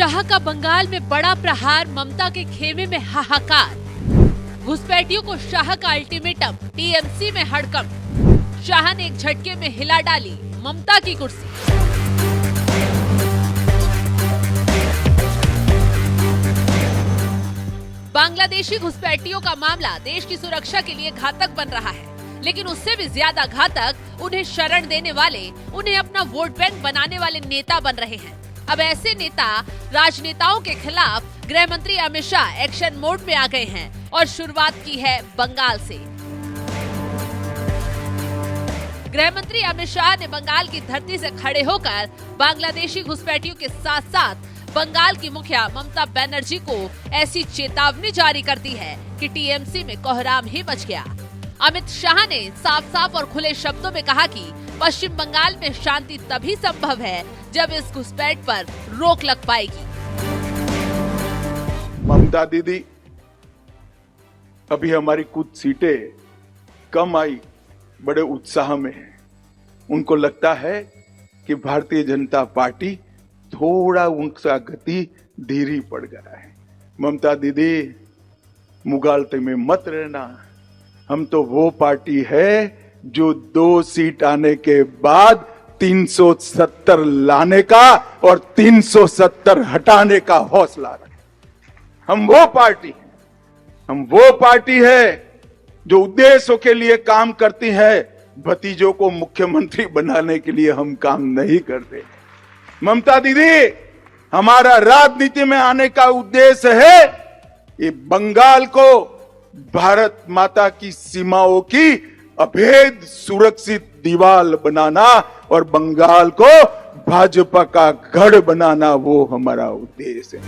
शाह का बंगाल में बड़ा प्रहार, ममता के खेमे में हाहाकार। घुसपैठियों को शाह का अल्टीमेटम, टीएमसी में हड़कंप। शाह ने एक झटके में हिला डाली ममता की कुर्सी। बांग्लादेशी घुसपैठियों का मामला देश की सुरक्षा के लिए घातक बन रहा है, लेकिन उससे भी ज्यादा घातक उन्हें शरण देने वाले, उन्हें अपना वोट बैंक बनाने वाले नेता बन रहे हैं। अब ऐसे नेता राजनेताओं के खिलाफ गृह मंत्री अमित शाह एक्शन मोड में आ गए हैं और शुरुआत की है बंगाल से। गृह मंत्री अमित शाह ने बंगाल की धरती से खड़े होकर बांग्लादेशी घुसपैठियों के साथ साथ बंगाल की मुखिया ममता बनर्जी को ऐसी चेतावनी जारी कर दी है कि टीएमसी में कोहराम ही मच गया। अमित शाह ने साफ साफ और खुले शब्दों में कहा कि पश्चिम बंगाल में शांति तभी संभव है जब इस घुसपैठ पर रोक लग पाएगी। ममता दीदी, अभी हमारी कुछ सीटें कम आई, बड़े उत्साह में हैं। उनको लगता है कि भारतीय जनता पार्टी थोड़ा उनका गति धीरी पड़ गया है। ममता दीदी, मुगालते में मत रहना। हम तो वो पार्टी है जो 2 सीट आने के बाद 370 लाने का और 370 हटाने का हौसला रखे। हम वो पार्टी है जो उद्देश्यों के लिए काम करती है। भतीजों को मुख्यमंत्री बनाने के लिए हम काम नहीं करते। ममता दीदी, हमारा राजनीति में आने का उद्देश्य है ये बंगाल को भारत माता की सीमाओं की अभेद सुरक्षित दीवार बनाना और बंगाल को भाजपा का गढ़ बनाना, वो हमारा उद्देश्य है।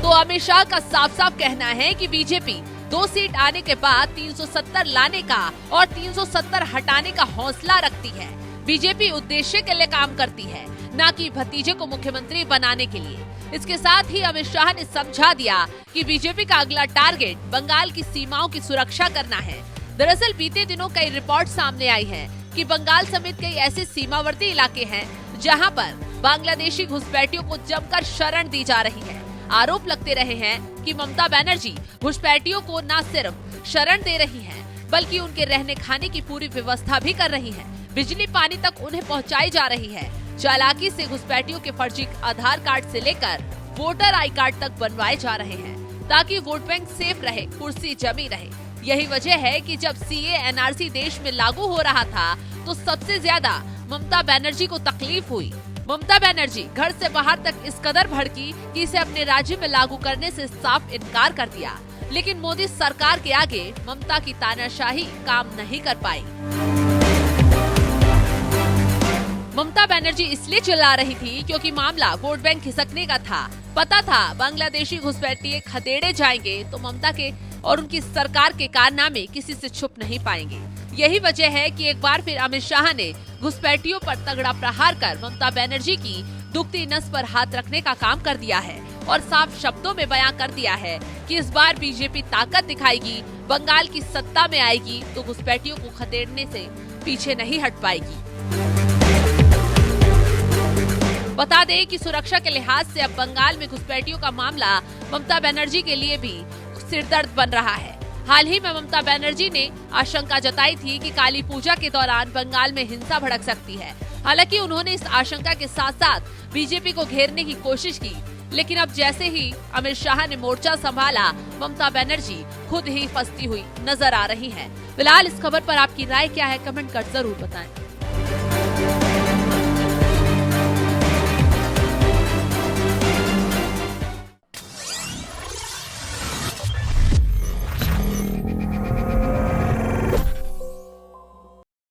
तो अमित शाह का साफ साफ कहना है कि बीजेपी 2 सीट आने के बाद 370 लाने का और 370 हटाने का हौसला रखती है। बीजेपी उद्देश्य के लिए काम करती है, न कि भतीजे को मुख्यमंत्री बनाने के लिए। इसके साथ ही अमित शाह ने समझा दिया कि बीजेपी का अगला टारगेट बंगाल की सीमाओं की सुरक्षा करना है। दरअसल बीते दिनों कई रिपोर्ट सामने आई हैं कि बंगाल समेत कई ऐसे सीमावर्ती इलाके हैं जहां पर बांग्लादेशी घुसपैठियों को जमकर शरण दी जा रही है। आरोप लगते रहे हैं कि ममता बनर्जी घुसपैठियों को न सिर्फ शरण दे रही हैं, बल्कि उनके रहने खाने की पूरी व्यवस्था भी कर रही हैं। बिजली पानी तक उन्हें पहुंचाई जा रही है। चालाकी से घुसपैठियों के फर्जी आधार कार्ड से लेकर वोटर आई कार्ड तक बनवाए जा रहे हैं ताकि वोट बैंक सेफ रहे, कुर्सी जमी रहे। यही वजह है कि जब सीए एनआरसी देश में लागू हो रहा था तो सबसे ज्यादा ममता बनर्जी को तकलीफ हुई। ममता बनर्जी घर से बाहर तक इस कदर भड़की कि इसे अपने राज्य में लागू करने से साफ इनकार कर दिया। लेकिन मोदी सरकार के आगे ममता की तानाशाही काम नहीं कर पाई। ममता बनर्जी इसलिए चिल्ला रही थी क्योंकि मामला वोट बैंक खिसकने का था। पता था बांग्लादेशी घुसपैठिए खदेड़े जाएंगे तो ममता के और उनकी सरकार के कारनामे किसी से छुप नहीं पाएंगे। यही वजह है कि एक बार फिर अमित शाह ने घुसपैठियों पर तगड़ा प्रहार कर ममता बनर्जी की दुखती नस पर हाथ रखने का काम कर दिया है और साफ शब्दों में बयां कर दिया है कि इस बार बीजेपी ताकत दिखाएगी, बंगाल की सत्ता में आएगी तो घुसपैठियों को खदेड़ने से पीछे नहीं हट पाएगी। बता दें कि सुरक्षा के लिहाज से अब बंगाल में घुसपैठियों का मामला ममता बनर्जी के लिए भी सिरदर्द बन रहा है। हाल ही में ममता बनर्जी ने आशंका जताई थी कि काली पूजा के दौरान बंगाल में हिंसा भड़क सकती है। हालांकि उन्होंने इस आशंका के साथ साथ बीजेपी को घेरने की कोशिश की, लेकिन अब जैसे ही अमित शाह ने मोर्चा संभाला, ममता बनर्जी खुद ही फंसती हुई नजर आ रही है। फिलहाल इस खबर पर आपकी राय क्या है, कमेंट कर जरूर बताएं।